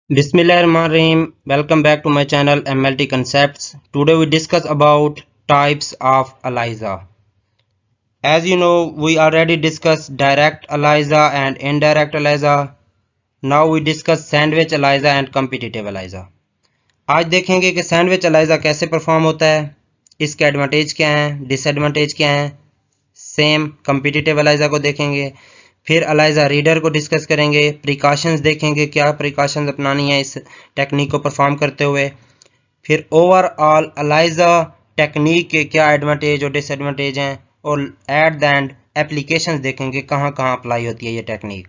Bismillahirrahmanirrahim. Welcome back to my channel MLT Concepts. Today we discuss about types of ELISA. As you know, we already discussed direct ELISA and indirect ELISA. Now we discuss sandwich ELISA and competitive ELISA. आज देखेंगे कि sandwich ELISA कैसे perform होता है, इसके advantage क्या हैं, disadvantage क्या हैं। सेम कम्पिटिटिव ELISA को देखेंगे, फिर ELISA रीडर को डिस्कस करेंगे, प्रिकॉशंस देखेंगे क्या प्रिकॉशंस अपनानी है इस टेक्निक को परफॉर्म करते हुए, फिर ओवरऑल ELISA टेक्निक के क्या एडवांटेज और डिसएडवांटेज हैं, और एट द एंड एप्लीकेशंस देखेंगे कहाँ कहाँ अप्लाई होती है ये टेक्निक।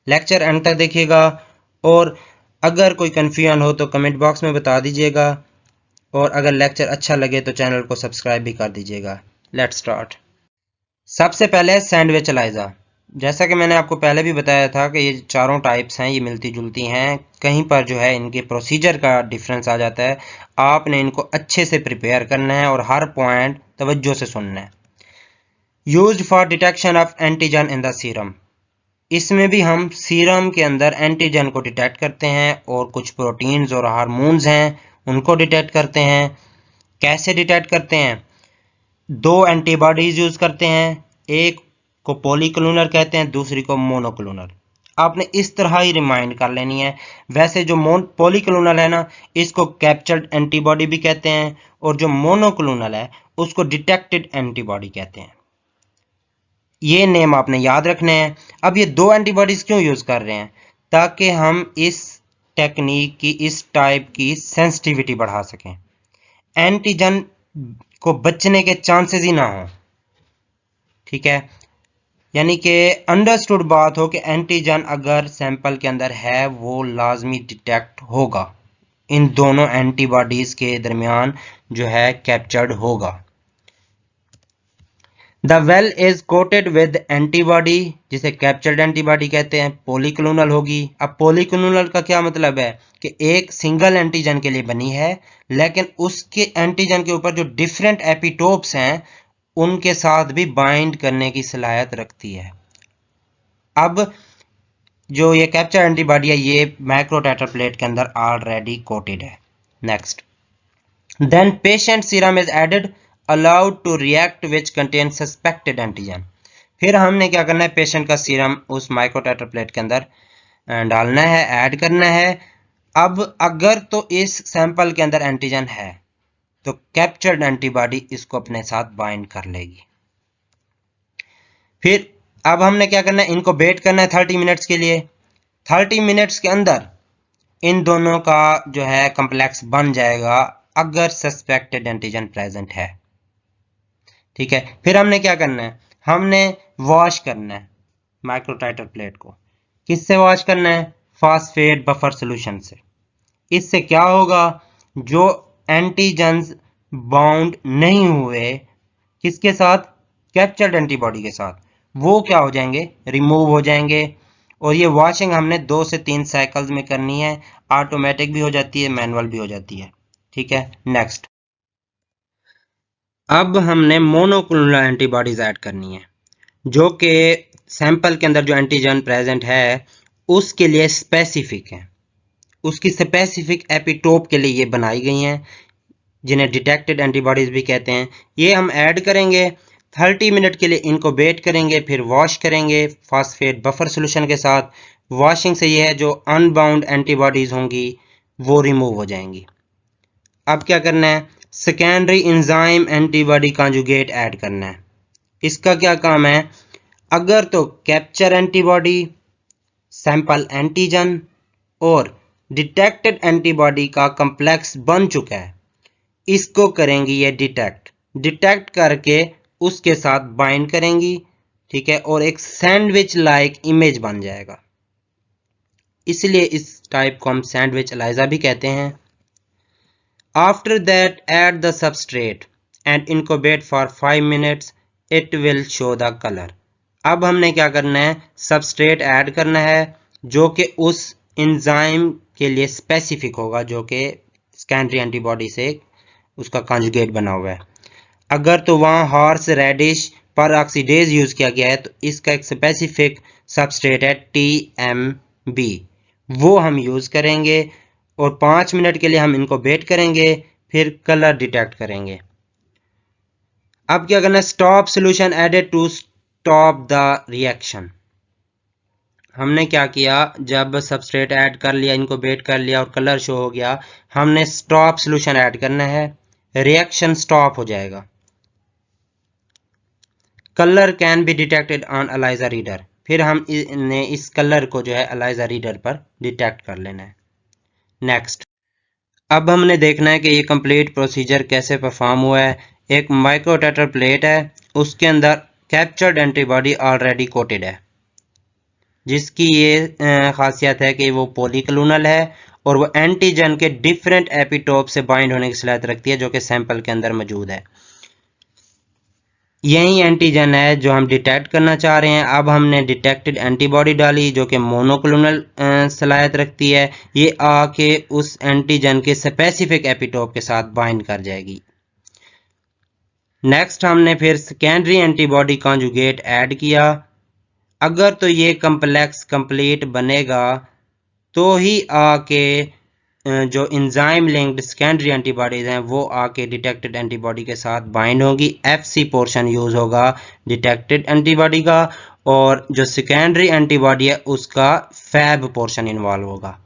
लेक्चर एंड तक देखिएगा, और अगर कोई कन्फ्यूजन हो तो कमेंट बॉक्स में बता दीजिएगा, और अगर लेक्चर अच्छा लगे तो चैनल को सब्सक्राइब भी कर दीजिएगा। Let's start. सबसे पहले सैंडविच ELISA। जैसा कि मैंने आपको पहले भी बताया था कि ये चारों टाइप्स हैं, ये मिलती जुलती हैं, कहीं पर जो है इनके प्रोसीजर का डिफरेंस आ जाता है। आपने इनको अच्छे से प्रिपेयर करना है और हर पॉइंट तवज्जो से सुनना है। Used for detection of antigen in the serum. इसमें भी हम सीरम के अंदर एंटीजन को डिटेक्ट करते हैं और कुछ प्रोटीन्स और हार्मोन्स हैं उनको डिटेक्ट करते हैं। कैसे डिटेक्ट करते हैं? दो एंटीबॉडीज यूज करते हैं, एक को पॉलीक्लोनल कहते हैं, दूसरी को मोनोक्लोनल। आपने इस तरह ही रिमाइंड कर लेनी है। वैसे जो पॉलीक्लोनल है ना, इसको कैप्चर्ड एंटीबॉडी भी कहते हैं, और जो मोनोक्लोनल है उसको डिटेक्टेड एंटीबॉडी कहते हैं। ये नेम आपने याद रखने हैं। अब ये दो एंटीबॉडीज क्यों यूज कर रहे हैं? ताकि हम इस टेक्निक की, इस टाइप की सेंसिटिविटी बढ़ा सकें, एंटीजन को बचने के चांसेस ही ना हो। ठीक है, यानी कि अंडरस्टूड बात हो कि एंटीजन अगर सैंपल के अंदर है वो लाजमी डिटेक्ट होगा, इन दोनों एंटीबॉडीज के दरमियान जो है कैप्चर्ड होगा। The well is coated with antibody, जिसे कैप्चर्ड एंटीबॉडी कहते हैं, पॉलीक्लोनल होगी। अब पॉलीक्लोनल का क्या मतलब है कि एक सिंगल एंटीजन के लिए बनी है, लेकिन उसके एंटीजन के ऊपर जो डिफरेंट एपिटोप्स हैं उनके साथ भी बाइंड करने की सलाहियत रखती है। अब जो ये कैप्चर एंटीबॉडी है ये माइक्रोटेट्राप्लेट के अंदर ऑलरेडी कोटेड है। Next, then patient serum is added allowed to react which contain suspected antigen. फिर हमने क्या करना है, पेशेंट का सीरम उस माइक्रोटेट्राप्लेट के अंदर डालना है, ऐड करना है। अब अगर तो इस सैंपल के अंदर एंटीजन है तो कैप्चर्ड एंटीबॉडी इसको अपने साथ बाइंड कर लेगी। फिर अब हमने क्या करना है, इनको वेट करना है 30 मिनट्स के लिए। 30 मिनट्स के अंदर इन दोनों का जो है कॉम्प्लेक्स बन जाएगा अगर सस्पेक्टेड एंटीजन प्रेजेंट है। ठीक है, फिर हमने क्या करना है, हमने वॉश करना है माइक्रोटेट्राप्लेट को। किससे वॉश करना है? फास्फेट बफर सॉल्यूशन से। इससे क्या होगा, जो एंटीजन्स बाउंड नहीं हुए किसके साथ, कैप्चर्ड एंटीबॉडी के साथ, वो क्या हो जाएंगे, रिमूव हो जाएंगे। और ये वॉशिंग हमने 2 से 3 साइकिल्स में करनी है, ऑटोमेटिक भी हो जाती है, मैनुअल भी हो जाती है। ठीक है, नेक्स्ट, अब हमने मोनोक्लोनल एंटीबॉडीज ऐड करनी है, जो कि सैंपल के अंदर जो एंटीजन प्रेजेंट है उसके लिए स्पेसिफिक है, उसकी स्पेसिफिक एपिटोप के लिए ये बनाई गई हैं, जिन्हें डिटेक्टेड एंटीबॉडीज भी कहते हैं। ये हम ऐड करेंगे, 30 मिनट के लिए इनको वेट करेंगे, फिर वॉश करेंगे फास्फेट बफर सॉल्यूशन के साथ। वॉशिंग से ये है जो अनबाउंड एंटीबॉडीज होंगी वो रिमूव हो जाएंगी। अब क्या करना है, secondary enzyme antibody conjugate add करना है। इसका क्या काम है, अगर तो कैप्चर एंटीबॉडी, सैंपल एंटीजन और डिटेक्टेड एंटीबॉडी का कॉम्प्लेक्स बन चुका है, इसको करेंगी ये डिटेक्ट करके उसके साथ बाइंड करेंगी। ठीक है, और एक सैंडविच लाइक इमेज बन जाएगा, इसलिए इस टाइप को हम सैंडविच ELISA भी कहते हैं। After that add the substrate and incubate for 5 minutes, it will show the colour. अब हमने क्या करना है, सबस्ट्रेट ऐड करना है जो कि उस एंजाइम के लिए स्पेसिफिक होगा, जो कि सेकेंडरी एंटीबॉडी से उसका कॉन्जुगेट बना हुआ है। अगर तो वहाँ हॉर्स रेडिश पर ऑक्सीडेज यूज किया गया है तो इसका एक स्पेसिफिक सबस्ट्रेट है TMB, वो हम यूज़ करेंगे और 5 मिनट के लिए हम इनको वेट करेंगे, फिर कलर डिटेक्ट करेंगे। अब क्या करना है, stop solution added to stop the reaction. हमने क्या किया, जब सबस्ट्रेट ऐड कर लिया, इनको वेट कर लिया और कलर शो हो गया, हमने स्टॉप सोल्यूशन ऐड करना है, रिएक्शन स्टॉप हो जाएगा। Colour can be detected on ELISA reader, फिर हम ने इस कलर को जो है एलाइजा रीडर पर डिटेक्ट कर लेना है। नेक्स्ट, अब हमने देखना है कि ये कंप्लीट प्रोसीजर कैसे परफॉर्म हुआ है। एक माइक्रोटेटर प्लेट है, उसके अंदर कैप्चर्ड एंटीबॉडी ऑलरेडी कोटेड है, जिसकी ये खासियत है कि वो पॉलीक्लोनल है और वो एंटीजन के डिफरेंट एपिटोप से बाइंड होने की सलाहियत रखती है जो कि सैंपल के अंदर मौजूद है। यही एंटीजन है जो हम डिटेक्ट करना चाह रहे हैं। अब हमने डिटेक्टेड एंटीबॉडी डाली जो कि मोनोक्लोनल सलाहियत रखती है, ये आके उस एंटीजन के स्पेसिफिक एपिटोप के साथ बाइंड कर जाएगी। नेक्स्ट, हमने फिर सेकेंडरी एंटीबॉडी कॉन्जुगेट ऐड किया। अगर तो ये कम्प्लेक्स कंप्लीट बनेगा तो ही आके जो इंजाइम लिंक्ड सेकेंडरी एंटीबॉडीज हैं वो आके डिटेक्टेड एंटीबॉडी के साथ बाइंड होगी। FC पोर्शन यूज होगा डिटेक्टेड एंटीबॉडी का, और जो सेकेंडरी एंटीबॉडी है उसका फैब पोर्शन इन्वॉल्व होगा।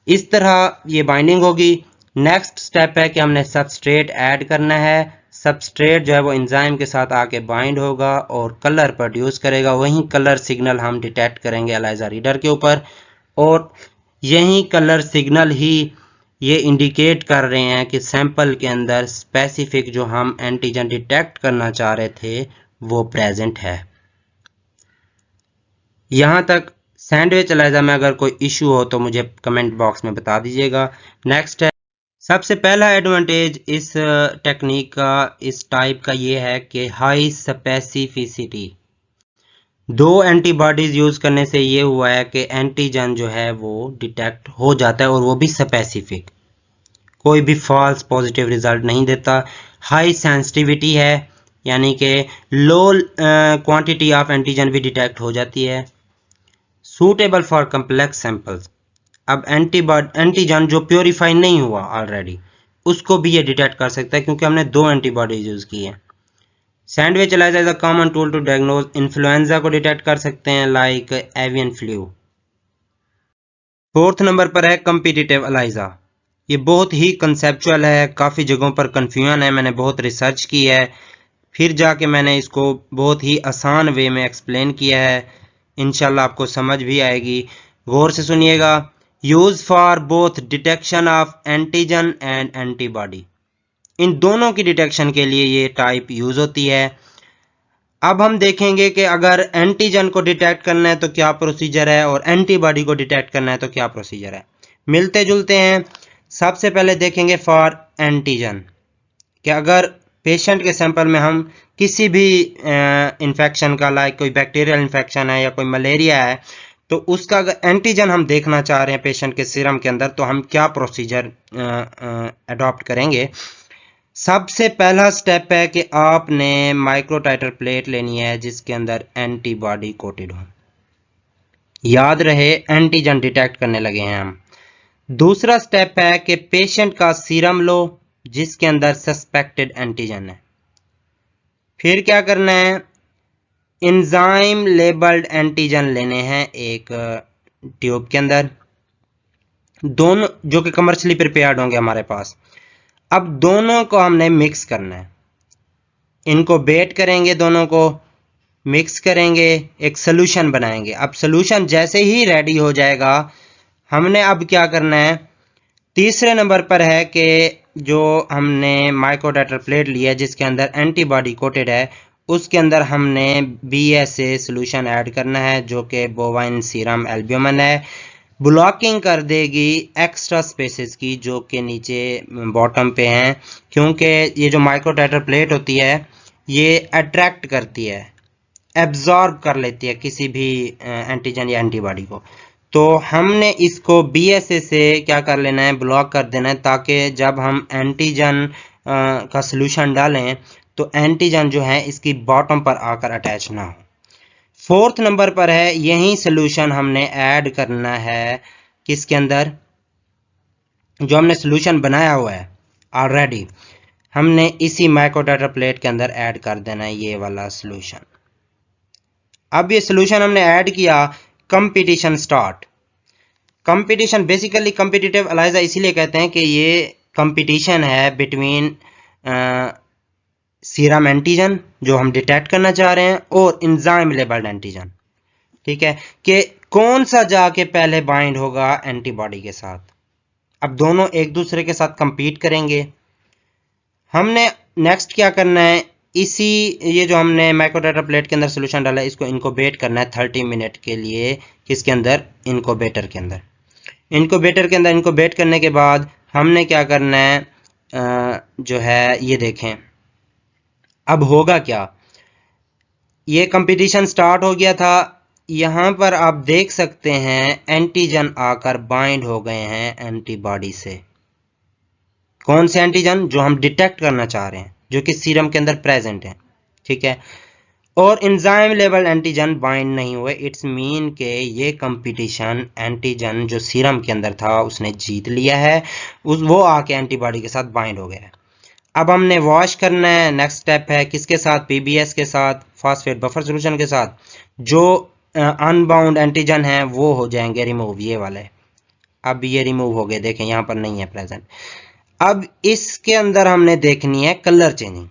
इस तरह ये बाइंडिंग होगी। नेक्स्ट स्टेप है कि हमने सबस्ट्रेट ऐड करना है। सबस्ट्रेट जो है वो एंजाइम के साथ आके बाइंड होगा और कलर प्रोड्यूस करेगा। वही कलर सिग्नल हम डिटेक्ट करेंगे एलाइजा रीडर के ऊपर, और यही कलर सिग्नल ही ये इंडिकेट कर रहे हैं कि सैंपल के अंदर स्पेसिफिक जो हम एंटीजन डिटेक्ट करना चाह रहे थे वो प्रेजेंट है। यहाँ तक सैंडविच एलाइजा में अगर कोई इशू हो तो मुझे कमेंट बॉक्स में बता दीजिएगा। नेक्स्ट है, सबसे पहला एडवांटेज इस टेक्निक का, इस टाइप का ये है कि हाई स्पेसिफिसिटी। 2 एंटीबॉडीज यूज करने से ये हुआ है कि एंटीजन जो है वो डिटेक्ट हो जाता है और वो भी स्पेसिफिक, कोई भी फॉल्स पॉजिटिव रिजल्ट नहीं देता। हाई सेंसिटिविटी है, यानी कि लो क्वांटिटी ऑफ एंटीजन भी डिटेक्ट हो जाती है। सूटेबल फॉर कम्प्लेक्स सैंपल्स, अब एंटीजन जो प्योरीफाई नहीं हुआ ऑलरेडी उसको भी ये डिटेक्ट कर सकता है क्योंकि हमने 2 एंटीबॉडीज यूज की है। Sandwich ELISA is a common tool to diagnose influenza को डिटेक्ट कर सकते हैं like avian flu. 4th number पर है कम्पिटिटिव एलाइजा। ये बहुत ही कंसेप्चुअल है, काफ़ी जगहों पर कन्फ्यूजन है, मैंने बहुत रिसर्च की है, फिर जाके मैंने इसको बहुत ही आसान वे में एक्सप्लेन किया है। इंशाल्लाह आपको समझ भी आएगी, गौर से सुनिएगा। Use for both detection of antigen and antibody, इन दोनों की डिटेक्शन के लिए ये टाइप यूज होती है। अब हम देखेंगे कि अगर एंटीजन को डिटेक्ट करना है तो क्या प्रोसीजर है और एंटीबॉडी को डिटेक्ट करना है तो क्या प्रोसीजर है, मिलते जुलते हैं। सबसे पहले देखेंगे फॉर एंटीजन कि अगर पेशेंट के सैंपल में हम किसी भी इन्फेक्शन का, लाइक कोई बैक्टीरियल इन्फेक्शन है या कोई मलेरिया है, तो उसका अगर एंटीजन हम देखना चाह रहे हैं पेशेंट के सीरम के अंदर तो हम क्या प्रोसीजर अडॉप्ट करेंगे। सबसे पहला स्टेप है कि आपने माइक्रोटाइटर प्लेट लेनी है जिसके अंदर एंटीबॉडी कोटेड हो। याद रहे एंटीजन डिटेक्ट करने लगे हैं हम। दूसरा स्टेप है कि पेशेंट का सीरम लो जिसके अंदर सस्पेक्टेड एंटीजन है। फिर क्या करना है, एंजाइम लेबल्ड एंटीजन लेने हैं एक ट्यूब के अंदर, दोनों जो कि कमर्शियली प्रिपेयर्ड होंगे हमारे पास। अब दोनों को हमने मिक्स करना है, इनको बेट करेंगे, दोनों को मिक्स करेंगे, एक सोल्यूशन बनाएंगे। अब सोल्यूशन जैसे ही रेडी हो जाएगा हमने अब क्या करना है, तीसरे नंबर पर है कि जो हमने माइक्रोटाइटर प्लेट लिया है जिसके अंदर एंटीबॉडी कोटेड है उसके अंदर हमने BSA सोल्यूशन ऐड करना है जो कि बोवाइन सीरम एल्ब्यूमिन है। ब्लॉकिंग कर देगी एक्स्ट्रा स्पेसेस की जो कि नीचे बॉटम पे हैं, क्योंकि ये जो माइक्रोटाइटर प्लेट होती है ये अट्रैक्ट करती है, एब्जॉर्ब कर लेती है किसी भी एंटीजन या एंटीबॉडी को। तो हमने इसको BSA से क्या कर लेना है, ब्लॉक कर देना है, ताकि जब हम एंटीजन का सलूशन डालें तो एंटीजन जो है इसकी बॉटम पर आकर अटैच ना हो। फोर्थ नंबर पर है, यही सोल्यूशन हमने ऐड करना है किसके अंदर, जो हमने सोल्यूशन बनाया हुआ है ऑलरेडी, हमने इसी माइक्रोडाटा प्लेट के अंदर ऐड कर देना है ये वाला सोल्यूशन। अब ये सोल्यूशन हमने ऐड किया, competition start. Competition basically competitive ELISA इसीलिए कहते हैं कि ये कंपटीशन है बिटवीन सीरम एंटीजन जो हम डिटेक्ट करना चाह रहे हैं और एंजाइम लेबल्ड एंटीजन। ठीक है, कि कौन सा जाके पहले बाइंड होगा एंटीबॉडी के साथ। अब दोनों एक दूसरे के साथ कंपीट करेंगे। हमने नेक्स्ट क्या करना है, इसी ये जो हमने माइक्रोडाटा प्लेट के अंदर सोल्यूशन डाला है इसको इनक्यूबेट करना है 30 मिनट के लिए, किसके अंदर, इनक्यूबेटर के अंदर। इनक्यूबेटर के अंदर इनक्यूबेट करने के बाद हमने क्या करना है, जो है ये देखें अब होगा क्या। ये कंपटीशन स्टार्ट हो गया था, यहाँ पर आप देख सकते हैं एंटीजन आकर बाइंड हो गए हैं एंटीबॉडी से। कौन से एंटीजन, जो हम डिटेक्ट करना चाह रहे हैं, जो कि सीरम के अंदर प्रेजेंट है। ठीक है, और एंजाइम लेवल एंटीजन बाइंड नहीं हुए। इट्स मीन के ये कंपटीशन एंटीजन जो सीरम के अंदर था उसने जीत लिया है, वो आके एंटीबॉडी के साथ बाइंड हो गया है। अब हमने वॉश करना है, नेक्स्ट स्टेप है किसके साथ, पीबीएस के साथ, फॉस्फेट बफर सोल्यूशन के साथ। जो अनबाउंड एंटीजन है वो हो जाएंगे रिमूव, ये वाले। अब ये रिमूव हो गए, देखें यहाँ पर नहीं है प्रेजेंट। अब इसके अंदर हमने देखनी है कलर चेंजिंग।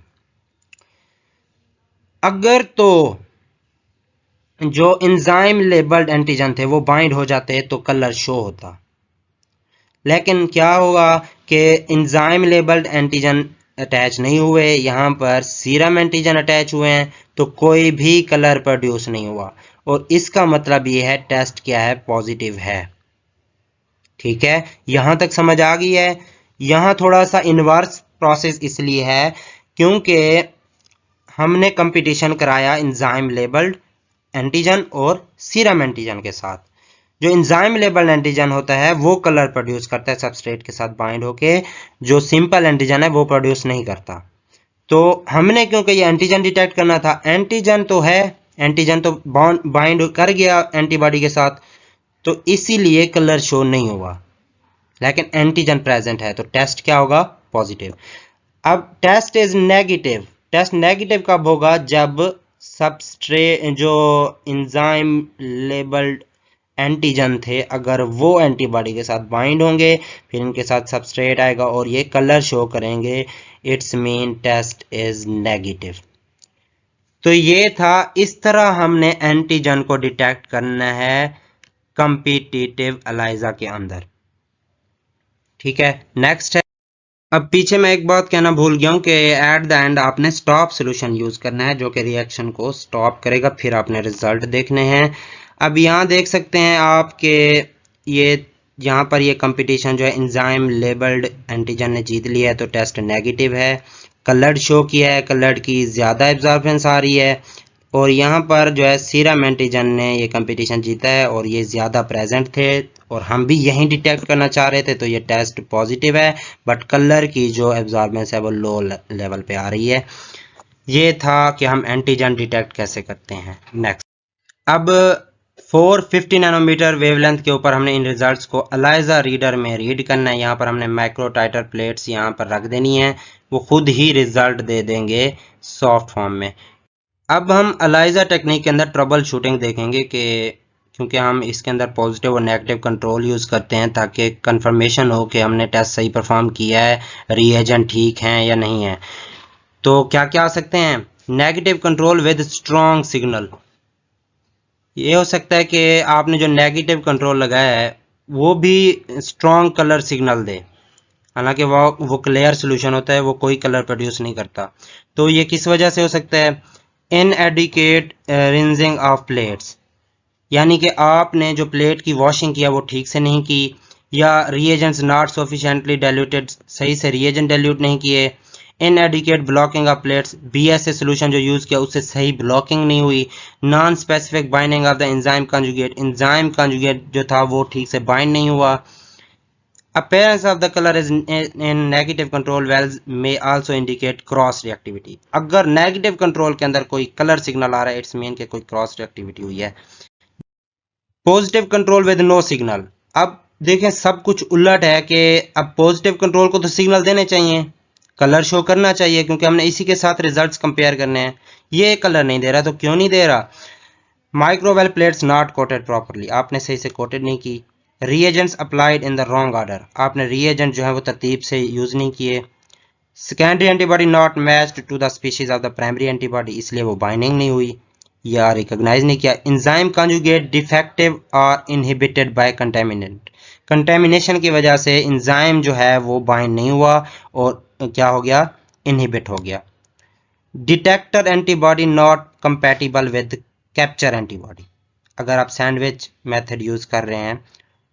अगर तो जो एंजाइम लेबल्ड एंटीजन थे वो बाइंड हो जाते तो कलर शो होता, लेकिन क्या होगा कि एंजाइम लेबल्ड एंटीजन अटैच नहीं हुए, यहाँ पर सीरम एंटीजन अटैच हुए हैं, तो कोई भी कलर प्रोड्यूस नहीं हुआ। और इसका मतलब ये है टेस्ट क्या है, पॉजिटिव है। ठीक है, यहां तक समझ आ गई है। यहां थोड़ा सा इनवर्स प्रोसेस इसलिए है क्योंकि हमने कंपटीशन कराया एंजाइम लेबल्ड एंटीजन और सीरम एंटीजन के साथ। जो एंजाइम लेबल्ड एंटीजन होता है वो कलर प्रोड्यूस करता है सबस्ट्रेट के साथ बाइंड होके, जो सिंपल एंटीजन है वो प्रोड्यूस नहीं करता। तो हमने क्योंकि ये एंटीजन डिटेक्ट करना था, एंटीजन तो है, एंटीजन तो बाइंड कर गया एंटीबॉडी के साथ, तो इसीलिए कलर शो नहीं हुआ, लेकिन एंटीजन प्रेजेंट है, तो टेस्ट क्या होगा, पॉजिटिव। अब test is negative. Test negative कब होगा, जब सबस्ट्रेट जो एंजाइम लेबल्ड एंटीजन थे अगर वो एंटीबॉडी के साथ बाइंड होंगे, फिर इनके साथ सबस्ट्रेट आएगा और ये कलर शो करेंगे, it's mean test is negative. तो ये था, इस तरह हमने एंटीजन को डिटेक्ट करना है कॉम्पिटिटिव एलाइजा के अंदर। ठीक है, नेक्स्ट है। अब पीछे मैं एक बात कहना भूल गया हूं कि एट द एंड आपने स्टॉप सोल्यूशन यूज करना है जो कि रिएक्शन को स्टॉप करेगा, फिर आपने रिजल्ट देखने हैं। अब यहाँ देख सकते हैं आप कि ये यहाँ पर ये कंपटीशन जो है एंजाइम लेबल्ड एंटीजन ने जीत लिया है, तो टेस्ट नेगेटिव है। कलर्ड शो किया है, कलर्ड की ज़्यादा एब्जॉर्बेंस आ रही है, और यहाँ पर जो है सीरम एंटीजन ने ये कंपटीशन जीता है और ये ज़्यादा प्रेजेंट थे और हम भी यही डिटेक्ट करना चाह रहे थे, तो ये टेस्ट पॉजिटिव है, बट कलर की जो एब्जॉर्बेंस है वो लो लेवल पे आ रही है। ये था कि हम एंटीजन डिटेक्ट कैसे करते हैं। नेक्स्ट, अब 450 नैनोमीटर वेवलेंथ के ऊपर हमने इन रिजल्ट्स को एलाइजा रीडर में रीड करना है। यहाँ पर हमने माइक्रो टाइटर प्लेट्स यहाँ पर रख देनी है, वो खुद ही रिजल्ट दे देंगे सॉफ्ट फॉर्म में। अब हम एलाइजा टेक्निक के अंदर ट्रबल शूटिंग देखेंगे कि क्योंकि हम इसके अंदर पॉजिटिव और नेगेटिव कंट्रोल यूज़ करते हैं ताकि कंफर्मेशन हो कि हमने टेस्ट सही परफॉर्म किया है, रिएजेंट ठीक हैं या नहीं है। तो क्या क्या आ सकते हैं, negative control with strong signal. ये हो सकता है कि आपने जो नेगेटिव कंट्रोल लगाया है वो भी स्ट्रॉन्ग कलर सिग्नल दे, हालांकि वो क्लियर सोल्यूशन होता है, वो कोई कलर प्रोड्यूस नहीं करता। तो ये किस वजह से हो सकता है, इनएडिक्वेट रिंजिंग ऑफ प्लेट्स, यानी कि आपने जो प्लेट की वॉशिंग किया वो ठीक से नहीं की, या रिएजेंट्स नॉट सफिशिएंटली डाइल्यूटेड, सही से रिएजेंट डाइल्यूट नहीं किए। इनएडिक्वेट blocking of plates, BSA solution जो यूज़ किया उससे सही ब्लॉकिंग नहीं हुई। Non specific binding of the enzyme conjugate, enzyme conjugate जो था वो ठीक से बाइंड नहीं हुआ। Appearance of the color is in negative control wells may also indicate cross reactivity. अगर negative control के अंदर कोई color signal आ रहा है, it's mean कि कोई cross reactivity हुई है. Positive control with no signal. अब देखें सब कुछ उलट है कि अब पॉजिटिव कंट्रोल को तो सिग्नल देने चाहिए, कलर शो करना चाहिए, क्योंकि हमने इसी के साथ रिजल्ट्स कंपेयर करने हैं. ये कलर नहीं दे रहा, तो क्यों नहीं दे रहा? Microwell plates not coated properly, आपने सही से कोटेड नहीं की. Reagents applied in the wrong order, आपने रीएजेंट जो है वो तरतीब से यूज नहीं किए. Secondary antibody not matched to the species of the primary antibody, इसलिए वो बाइंडिंग नहीं हुई या रिकॉग्नाइज नहीं किया. एंजाइम कॉन्जुगेट डिफेक्टिव और इनहिबिटेड बाय कंटेमिनेंट, कंटेमिनेशन की वजह से एंजाइम जो है वो बाइंड नहीं हुआ और क्या हो गया? इनहिबिट हो गया. Detector antibody not compatible with capture antibody, अगर आप सैंडविच मेथड यूज कर रहे हैं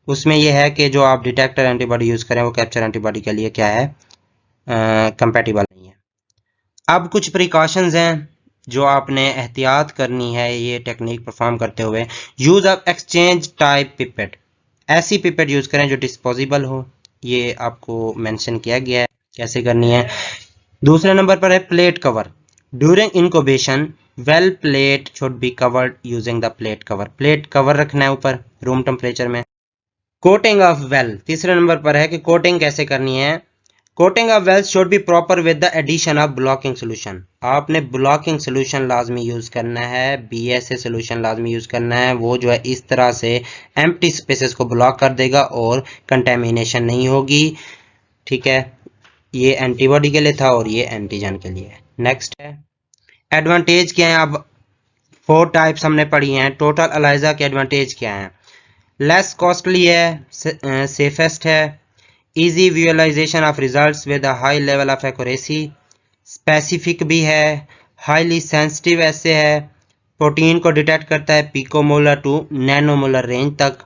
उसमें यह है कि जो आप डिटेक्टर एंटीबॉडी यूज करें वो कैप्चर एंटीबॉडी के लिए क्या है? कंपैटिबल नहीं है. अब कुछ प्रिकॉशंस हैं जो आपने एहतियात करनी है ये टेक्निक परफॉर्म करते हुए. Use of exchange type pipette, ऐसी पिपेट यूज करें जो डिस्पोजेबल हो, ये आपको मेंशन किया गया है कैसे करनी है. दूसरे नंबर पर है plate cover. During incubation well plate should be covered using the plate cover, plate cover रखना है ऊपर रूम टेम्परेचर में. कोटिंग ऑफ वेल, तीसरे नंबर पर है कि कोटिंग कैसे करनी है. Coating of wells should be proper with the addition of blocking solution, आपने ब्लॉकिंग सोल्यूशन लाजमी यूज करना है, BSA सोल्यूशन लाजमी यूज करना है. वो जो है इस तरह से एम्प्टी स्पेसेस को ब्लॉक कर देगा और कंटेमिनेशन नहीं होगी. ठीक है, ये एंटीबॉडी के लिए था और ये एंटीजन के लिए. नेक्स्ट है एडवांटेज क्या है. अब 4 टाइप्स हमने पढ़ी हैं. टोटल एलाइजा के एडवांटेज क्या हैं? लेस कॉस्टली है, सेफेस्ट है, easy visualization of results with a high level of accuracy, specific भी है, हाईली सेंसिटिव ऐसे है, प्रोटीन को डिटेक्ट करता है पिकोमोलर टू नैनोमोलर रेंज तक,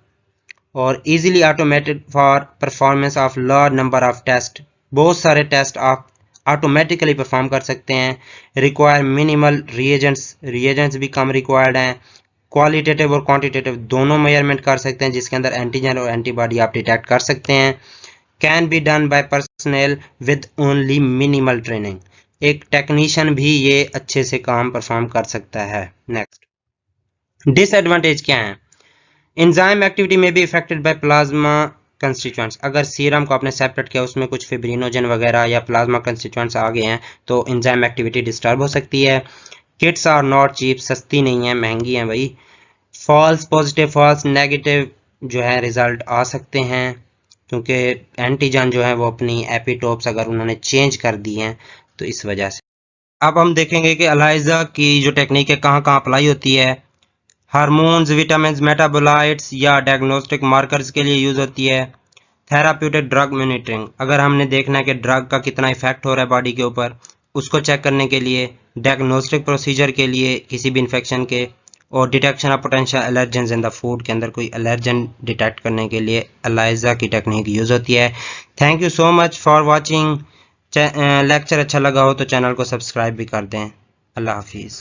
और easily automated for performance of large number of test, बहुत सारे टेस्ट आप ऑटोमेटिकली परफॉर्म कर सकते हैं. रिक्वायर मिनिमल रिएजेंट्स भी कम रिक्वायर्ड हैं. क्वालिटेटिव और क्वांटिटेटिव दोनों मेजरमेंट कर सकते हैं जिसके अंदर एंटीजन और एंटीबॉडी आप डिटेक्ट कर सकते हैं. Can be done by personal with only minimal training, एक टेक्नीशियन भी ये अच्छे से काम परफॉर्म कर सकता है. नेक्स्ट डिसएडवांटेज क्या है? एंजाइम एक्टिविटी में be affected by plasma constituents, अगर सीरम को आपने सेपरेट किया उसमें कुछ फिब्रिनोजन वगैरह या प्लाज्मा कंस्टिट्यूएंट्स आ गए हैं तो एंजाइम एक्टिविटी डिस्टर्ब हो सकती है. किट्स आर नॉट चीप, सस्ती नहीं है, महंगी है भाई. फॉल्स पॉजिटिव फॉल्स नेगेटिव जो है रिजल्ट आ सकते हैं क्योंकि एंटीजन जो है वो अपनी एपिटोप्स अगर उन्होंने चेंज कर दी हैं तो इस वजह से. अब हम देखेंगे कि एलाइजा की जो टेक्निक है कहाँ कहाँ अप्लाई होती है. हार्मोन्स, विटामिन, मेटाबोलाइट्स या डायग्नोस्टिक मार्कर्स के लिए यूज़ होती है. थेराप्यूटिक ड्रग मॉनिटरिंग, अगर हमने देखना है कि ड्रग का कितना इफेक्ट हो रहा है बॉडी के ऊपर उसको चेक करने के लिए. डायग्नोस्टिक प्रोसीजर के लिए किसी भी इन्फेक्शन के, और detection of potential allergens in the food के अंदर कोई एलर्जन डिटेक्ट करने के लिए एलाइजा की टेक्निक यूज़ होती है. Thank you so much for watching. Lecture अच्छा लगा हो तो चैनल को सब्सक्राइब भी कर दें. अल्लाह हाफिज़.